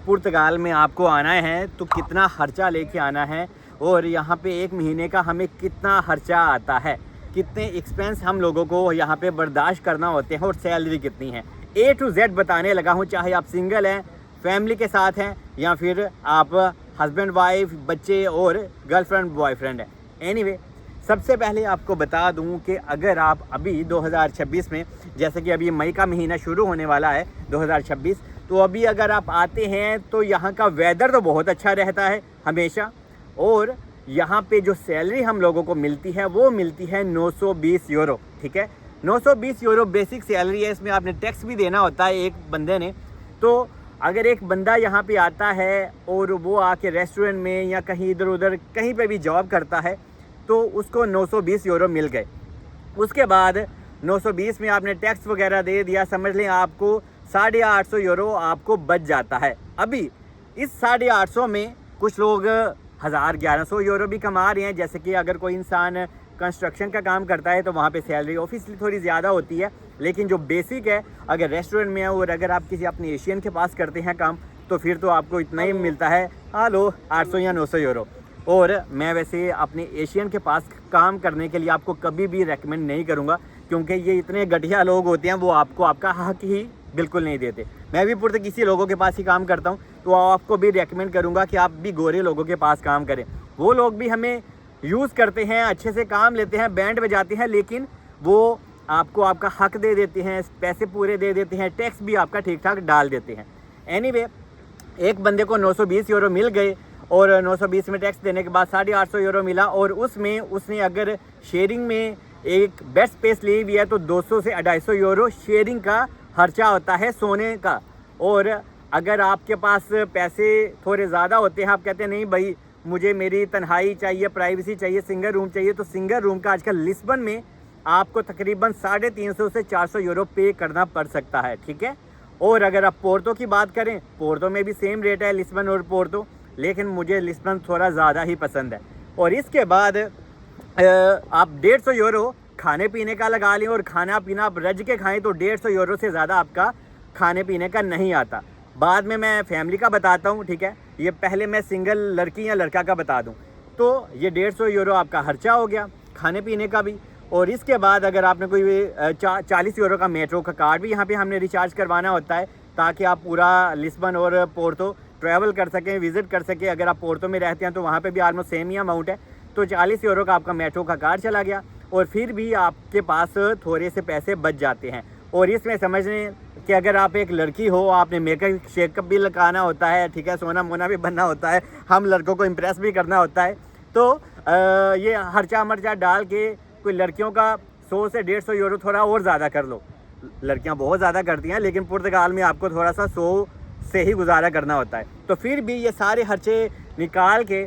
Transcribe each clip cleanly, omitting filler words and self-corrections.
पुर्तगाल में आपको आना है तो कितना खर्चा लेके आना है और यहाँ पे एक महीने का हमें कितना खर्चा आता है, कितने एक्सपेंस हम लोगों को यहाँ पे बर्दाश्त करना होते हैं और सैलरी कितनी है, A to Z बताने लगा हूँ। चाहे आप सिंगल हैं, फैमिली के साथ हैं, या फिर आप हस्बैंड वाइफ, बच्चे और गर्लफ्रेंड बॉयफ्रेंड हैं। एनीवे, सबसे पहले आपको बता दूं कि अगर आप अभी 2026 में, जैसे कि अभी मई का महीना शुरू होने वाला है 2026, तो अभी अगर आप आते हैं तो यहाँ का वेदर तो बहुत अच्छा रहता है हमेशा, और यहाँ पे जो सैलरी हम लोगों को मिलती है वो मिलती है 920 यूरो। ठीक है, 920 यूरो बेसिक सैलरी है। इसमें आपने टैक्स भी देना होता है एक बंदे ने। तो अगर एक बंदा यहाँ पे आता है और वो आके रेस्टोरेंट में या कहीं इधर उधर कहीं पे भी जॉब करता है तो उसको 920 यूरो मिल गए। उसके बाद 920 में आपने टैक्स वगैरह दे दिया, समझ लें आपको 850 यूरो आपको बच जाता है। अभी इस 850 में कुछ लोग 1100 यूरो भी कमा रहे हैं। जैसे कि अगर कोई इंसान कंस्ट्रक्शन का काम करता है तो वहाँ पे सैलरी ऑफिसली थोड़ी ज़्यादा होती है, लेकिन जो बेसिक है, अगर रेस्टोरेंट में है और अगर आप किसी अपने एशियन के पास करते हैं काम, तो फिर तो आपको इतना ही मिलता है, 800 या 900 यूरो। और मैं वैसे अपने एशियन के पास काम करने के लिए आपको कभी भी रेकमेंड नहीं करूँगा, क्योंकि ये इतने घटिया लोग होते हैं, वो आपको आपका हक ही बिल्कुल नहीं देते। मैं भी पुर्तगाली लोगों के पास ही काम करता हूँ, तो आपको भी रेकमेंड करूँगा कि आप भी गोरे लोगों के पास काम करें। वो लोग भी हमें यूज़ करते हैं, अच्छे से काम लेते हैं, बैंड बजाते हैं, लेकिन वो आपको आपका हक दे देते हैं, पैसे पूरे दे देते हैं, टैक्स भी आपका ठीक ठाक डाल देते हैं। एनीवे, एक बंदे को 920 यूरो मिल गए और 920 में टैक्स देने के बाद 850 यूरो मिला, और उसमें उसने अगर शेयरिंग में एक बेड स्पेस ली हुई है तो 200 से 250 यूरो शेयरिंग का खर्चा होता है सोने का। और अगर आपके पास पैसे थोड़े ज़्यादा होते हैं, आप कहते हैं नहीं भाई मुझे मेरी तन्हाई चाहिए, प्राइवेसी चाहिए, सिंगल रूम चाहिए, तो सिंगल रूम का आजकल लिस्बन में आपको तकरीबन 350 से 400 यूरो पे करना पड़ सकता है। ठीक है, और अगर आप पोर्तो की बात करें, पोर्तो में भी सेम रेट है लिस्बन और पोर्तो, लेकिन मुझे लिस्बन थोड़ा ज़्यादा ही पसंद है। और इसके बाद आप 150 यूरो खाने पीने का लगा लें, और खाना पीना आप रज के खाएं तो 150 यूरो से ज़्यादा आपका खाने पीने का नहीं आता। बाद में मैं फैमिली का बताता हूँ। ठीक है, ये पहले मैं सिंगल लड़की या लड़का का बता दूँ। तो ये 150 यूरो आपका खर्चा हो गया खाने पीने का भी। और इसके बाद अगर आपने कोई 40 यूरो का मेट्रो का कार्ड भी यहाँ पे हमने रिचार्ज करवाना होता है, ताकि आप पूरा लिस्बन और पोर्तो ट्रैवल कर सकें, विज़िट कर सकें। अगर आप पोर्तो में रहते हैं तो वहाँ पे भी ऑलमोस्ट सेम ही अमाउंट है, तो 40 यूरो का आपका मेट्रो का कार्ड चला गया, और फिर भी आपके पास थोड़े से पैसे बच जाते हैं। और इसमें समझ लें कि अगर आप एक लड़की हो, आपने मेकअप शेकअप भी लगाना होता है, ठीक है, सोना मोना भी बनना होता है, हम लड़कों को इम्प्रेस भी करना होता है, तो ये खर्चा मर्चा डाल के कोई लड़कियों का 100 से 150 यूरो थोड़ा और ज़्यादा कर लो। लड़कियां बहुत ज़्यादा करती हैं, लेकिन पुर्तगाल में आपको थोड़ा सा 100 से ही गुजारा करना होता है। तो फिर भी ये सारे खर्चे निकाल के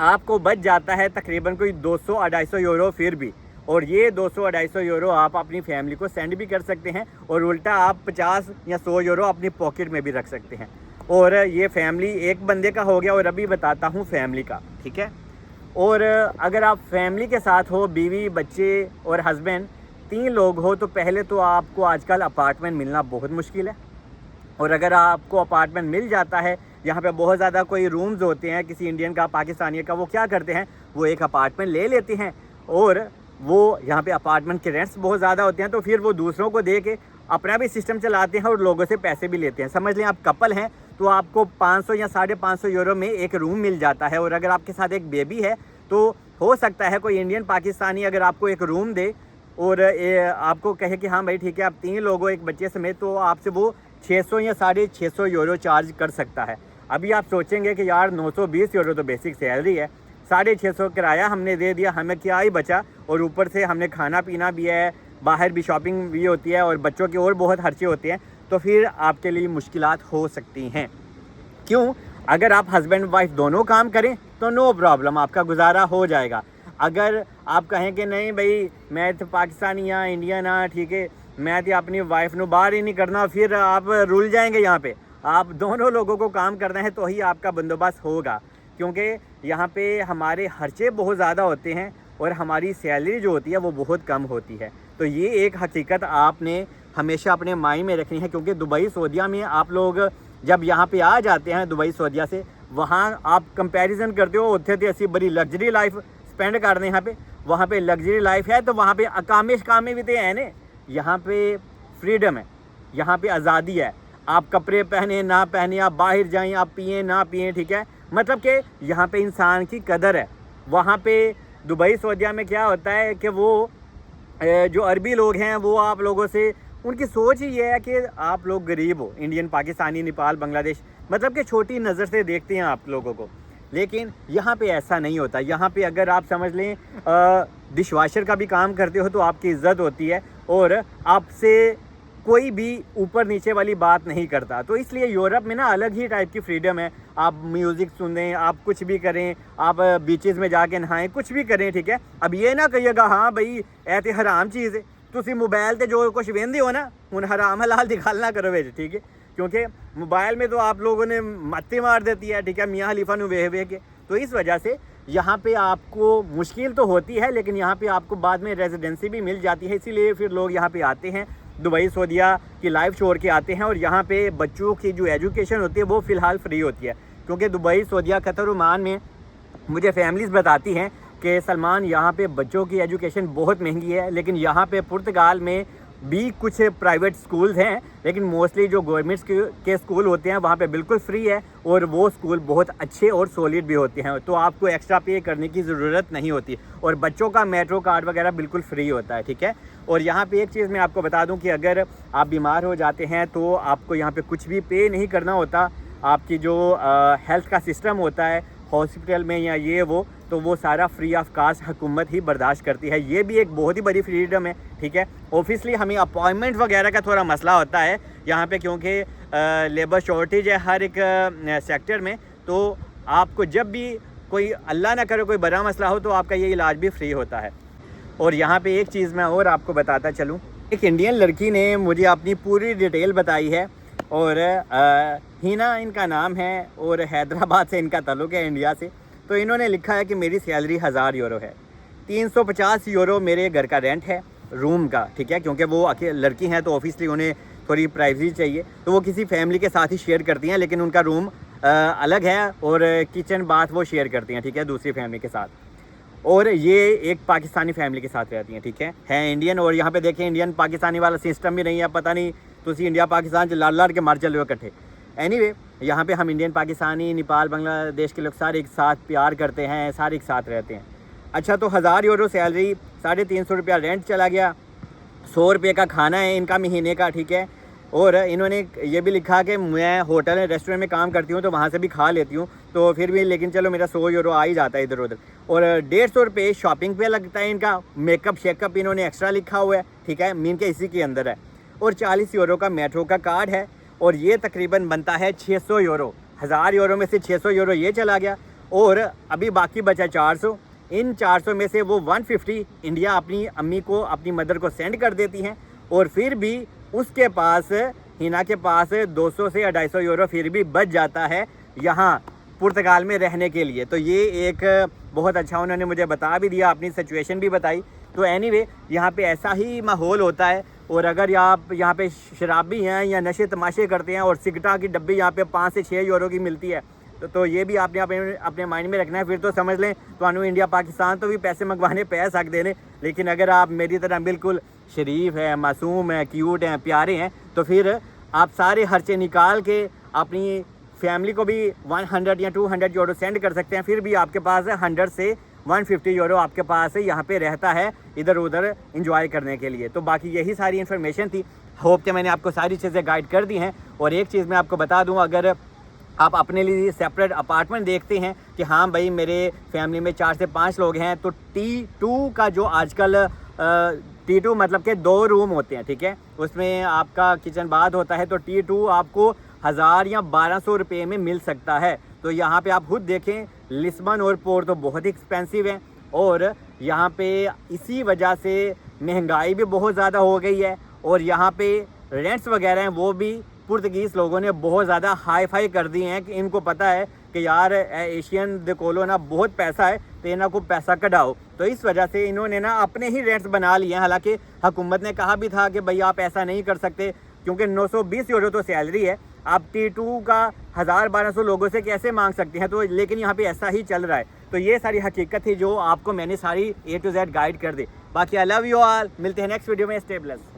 आपको बच जाता है तकरीबन कोई 200-250 यूरो फिर भी। और ये 200-250 यूरो आप अपनी फैमिली को सेंड भी कर सकते हैं, और उल्टा आप 50 या 100 यूरो अपनी पॉकेट में भी रख सकते हैं। और ये फैमिली एक बंदे का हो गया। और अभी बताता हूँ फैमिली का। ठीक है, और अगर आप फैमिली के साथ हो, बीवी, बच्चे और हस्बैंड, 3 लोग हो, तो पहले तो आपको आजकल अपार्टमेंट मिलना बहुत मुश्किल है। और अगर आपको अपार्टमेंट मिल जाता है, यहाँ पे बहुत ज़्यादा कोई रूम्स होते हैं किसी इंडियन का, पाकिस्तानी का, वो क्या करते हैं, वो एक अपार्टमेंट ले लेते हैं, और वो यहाँ पे अपार्टमेंट के रेंट्स बहुत ज़्यादा होते हैं, तो फिर वो दूसरों को दे के अपना भी सिस्टम चलाते हैं और लोगों से पैसे भी लेते हैं। समझ लें आप कपल हैं तो आपको 500 या 550 यूरो में एक रूम मिल जाता है। और अगर आपके साथ एक बेबी है तो हो सकता है कोई इंडियन पाकिस्तानी अगर आपको एक रूम दे और आपको कहे कि हाँ भाई ठीक है आप 3 लोग हो एक बच्चे समेत, तो आपसे वो 600 या 650 यूरो चार्ज कर सकता है। अभी आप सोचेंगे कि यार 920 यूरो तो बेसिक सैलरी है, 650 किराया हमने दे दिया, हमें क्या ही बचा, और ऊपर से हमने खाना पीना भी है, बाहर भी शॉपिंग भी होती है, और बच्चों के और बहुत खर्चे होते हैं, तो फिर आपके लिए मुश्किलात हो सकती हैं। क्यों? अगर आप हस्बैंड वाइफ दोनों काम करें तो नो प्रॉब्लम, आपका गुजारा हो जाएगा। अगर आप कहें कि नहीं भाई मैं तो पाकिस्तानी हाँ, इंडियन हाँ, ठीक है, मैं तो अपनी वाइफ को बाहर ही नहीं करना, फिर आप रुल जाएंगे। यहाँ पे आप दोनों लोगों को काम करना है तो ही आपका बंदोबस्त होगा, क्योंकि यहाँ पे हमारे खर्चे बहुत ज़्यादा होते हैं और हमारी सैलरी जो होती है वो बहुत कम होती है। तो ये एक हकीकत आपने हमेशा अपने माइंड में रखनी है, क्योंकि दुबई सऊदीया में आप लोग जब यहाँ पे आ जाते हैं दुबई सऊदीया से, वहाँ आप कंपैरिजन करते हो उत्थे ते असी बड़ी लग्जरी लाइफ स्पेंड करते हैं यहाँ पे, वहाँ पे लग्जरी लाइफ है, तो वहाँ पे अकामे शकामे भी तो है ने। यहाँ पे फ्रीडम है, यहाँ पे आज़ादी है, आप कपड़े पहने ना पहने, आप बाहर जाएं, आप पिएं ना पिएं, ठीक है, मतलब कि यहाँ पे इंसान की कदर है। वहाँ पे दुबई सऊदीया में क्या होता है कि वो जो अरबी लोग हैं वो आप लोगों से, उनकी सोच ही ये है कि आप लोग गरीब हो, इंडियन, पाकिस्तानी, नेपाल, बांग्लादेश, मतलब कि छोटी नज़र से देखते हैं आप लोगों को। लेकिन यहाँ पे ऐसा नहीं होता। यहाँ पे अगर आप समझ लें डिशवाशर का भी काम करते हो तो आपकी इज़्ज़त होती है और आपसे कोई भी ऊपर नीचे वाली बात नहीं करता। तो इसलिए यूरोप में ना अलग ही टाइप की फ्रीडम है। आप म्यूज़िक सुनें, आप कुछ भी करें, आप बीचेस में जाके नहाएं, कुछ भी करें, ठीक है। अब ये ना कहिएगा हाँ भाई ऐ ते हराम चीज़ है, तुसी मोबाइल ते जो कुछ वेंदे हो ना हुन हराम हलाल दी गल ना करो विच, ठीक है, क्योंकि मोबाइल में तो आप लोगों ने मत्ती मार देती है, ठीक है, मियाँ खलीफा नू वेख वेख के। तो इस वजह से यहाँ पे आपको मुश्किल तो होती है, लेकिन यहाँ पे आपको बाद में रेजिडेंसी भी मिल जाती है। इसीलिए फिर लोग यहाँ पे आते हैं, दुबई सऊदीया की लाइफ छोड़ के आते हैं। और यहाँ पे बच्चों की जो एजुकेशन होती है वो फ़िलहाल फ्री होती है, क्योंकि दुबई सऊदीया कतर ओमान में मुझे फैमिलीज़ बताती हैं कि सलमान यहाँ पे बच्चों की एजुकेशन बहुत महंगी है। लेकिन यहाँ पे पुर्तगाल में भी कुछ प्राइवेट स्कूल्स हैं, लेकिन मोस्टली जो गवर्नमेंट्स के स्कूल होते हैं वहाँ पे बिल्कुल फ्री है, और वो स्कूल बहुत अच्छे और सॉलिड भी होते हैं, तो आपको एक्स्ट्रा पे करने की ज़रूरत नहीं होती। और बच्चों का मेट्रो कार्ड वगैरह बिल्कुल फ्री होता है, ठीक है। और यहाँ पे एक चीज़ मैं आपको बता दूँ कि अगर आप बीमार हो जाते हैं तो आपको यहाँ पे कुछ भी पे नहीं करना होता। आपकी जो हेल्थ का सिस्टम होता है हॉस्पिटल में या ये वो, तो वो सारा फ्री ऑफ कास्ट हुकूमत ही बर्दाश्त करती है। ये भी एक बहुत ही बड़ी फ्रीडम है, ठीक है। ऑब्वियसली हमें अपॉइंटमेंट वगैरह का थोड़ा मसला होता है यहाँ पे, क्योंकि लेबर शॉर्टेज है हर एक सेक्टर में। तो आपको जब भी कोई अल्लाह ना करे कोई बड़ा मसला हो तो आपका ये इलाज भी फ्री होता है। और यहाँ पे एक चीज़ मैं और आपको बताता चलूँ, एक इंडियन लड़की ने मुझे अपनी पूरी डिटेल बताई है, और हिना इनका नाम है और हैदराबाद से इनका ताल्लुक़ है, इंडिया से। तो इन्होंने लिखा है कि मेरी सैलरी 1000 यूरो है, 350 यूरो मेरे घर का रेंट है रूम का, ठीक है, क्योंकि वो लड़की हैं तो ऑब्वियसली उन्हें थोड़ी प्राइवेसी चाहिए, तो वो किसी फैमिली के साथ ही शेयर करती हैं, लेकिन उनका रूम अलग है और किचन बाथ वो शेयर करती हैं, ठीक है, दूसरी फैमिली के साथ। और ये एक पाकिस्तानी फैमिली के साथ रहती हैं, ठीक है इंडियन। और यहाँ पे देखें इंडियन पाकिस्तानी वाला सिस्टम भी नहीं है, पता नहीं तुसी इंडिया पाकिस्तान लड़ लड़ के मर चलो इकट्ठे। एनीवे यहाँ पे हम इंडियन, पाकिस्तानी, नेपाल, बांग्लादेश के लोग सारे एक साथ प्यार करते हैं, सारे एक साथ रहते हैं। अच्छा, तो 1000 यूरो सैलरी, 350 रुपया रेंट चला गया, 100 रुपये का खाना है इनका महीने का, ठीक है। और इन्होंने ये भी लिखा कि मैं होटल रेस्टोरेंट में काम करती हूँ तो वहाँ से भी खा लेती हूँ, तो फिर भी लेकिन चलो मेरा 100 यूरो आ ही जाता है इधर उधर। और 150 रुपये शॉपिंग पे लगता है इनका, मेकअप शेकअप इन्होंने एक्स्ट्रा लिखा हुआ है, ठीक है, मीन के इसी के अंदर है। और 40 यूरो का मेट्रो का कार्ड है, और ये तकरीबन बनता है 600 यूरो। 1000 यूरो में से 600 यूरो ये चला गया, और अभी बाकी बचा 400। इन 400 में से वो 150 इंडिया अपनी अम्मी को, अपनी मदर को सेंड कर देती हैं, और फिर भी उसके पास, हिना के पास 200 से 250 यूरो फिर भी बच जाता है यहाँ पुर्तगाल में रहने के लिए। तो ये एक बहुत अच्छा उन्होंने मुझे बता भी दिया, अपनी सिचुएशन भी बताई। तो एनीवे यहाँ पे ऐसा ही माहौल होता है। और अगर आप यहाँ पे शराबी हैं या नशे तमाशे करते हैं और सिगरेट की डब्बी यहाँ पे 5 से 6 यूरो की मिलती है, तो ये भी आपने अपने माइंड में रखना है। फिर तो समझ लें तो इंडिया पाकिस्तान तो भी पैसे मंगवाने पै सकते हैं, लेकिन अगर आप मेरी तरह बिल्कुल शरीफ है, मासूम है, क्यूट हैं, प्यारे हैं, तो फिर आप सारे खर्चे निकाल के अपनी फैमिली को भी 100 या 200 यूरो सेंड कर सकते हैं। फिर भी आपके पास 100 से 150 यूरो आपके पास यहाँ पे रहता है इधर उधर इंजॉय करने के लिए। तो बाकी यही सारी इन्फॉर्मेशन थी। होप कि मैंने आपको सारी चीज़ें गाइड कर दी हैं। और एक चीज़ मैं आपको बता दूँ, अगर आप अपने लिए सेपरेट अपार्टमेंट देखते हैं कि हाँ भाई मेरे फैमिली में 4 से 5 लोग हैं, तो T2 का जो आजकल T2 मतलब के 2 रूम होते हैं, ठीक है, उसमें आपका किचन बाथ होता है, तो T2 आपको 1000 या 1200 रुपये में मिल सकता है। तो यहाँ पे आप खुद देखें, लिस्बन और पोर्ट तो बहुत ही एक्सपेंसिव है, और यहाँ पे इसी वजह से महंगाई भी बहुत ज़्यादा हो गई है, और यहाँ पे रेंट्स वगैरह हैं वो भी पुर्तगीज़ लोगों ने बहुत ज़्यादा हाई फाई कर दिए हैं कि इनको पता है कि यार एशियन दे कोलो ना बहुत पैसा है, तो इन्हों को पैसा कढ़ाओ। तो इस वजह से इन्होंने ना अपने ही रेंट्स बना लिए हैं। हालांकि हुकूमत ने कहा भी था कि भाई आप ऐसा नहीं कर सकते, क्योंकि 920 यूरो तो सैलरी है, आप T2 का 1000-1200 लोगों से कैसे मांग सकते हैं? तो लेकिन यहाँ पे ऐसा ही चल रहा है। तो ये सारी हकीकत थी जो आपको मैंने सारी A to Z गाइड कर दी। बाकी आई लव यू ऑल, मिलते हैं नेक्स्ट वीडियो में, स्टे ब्लेस्ड।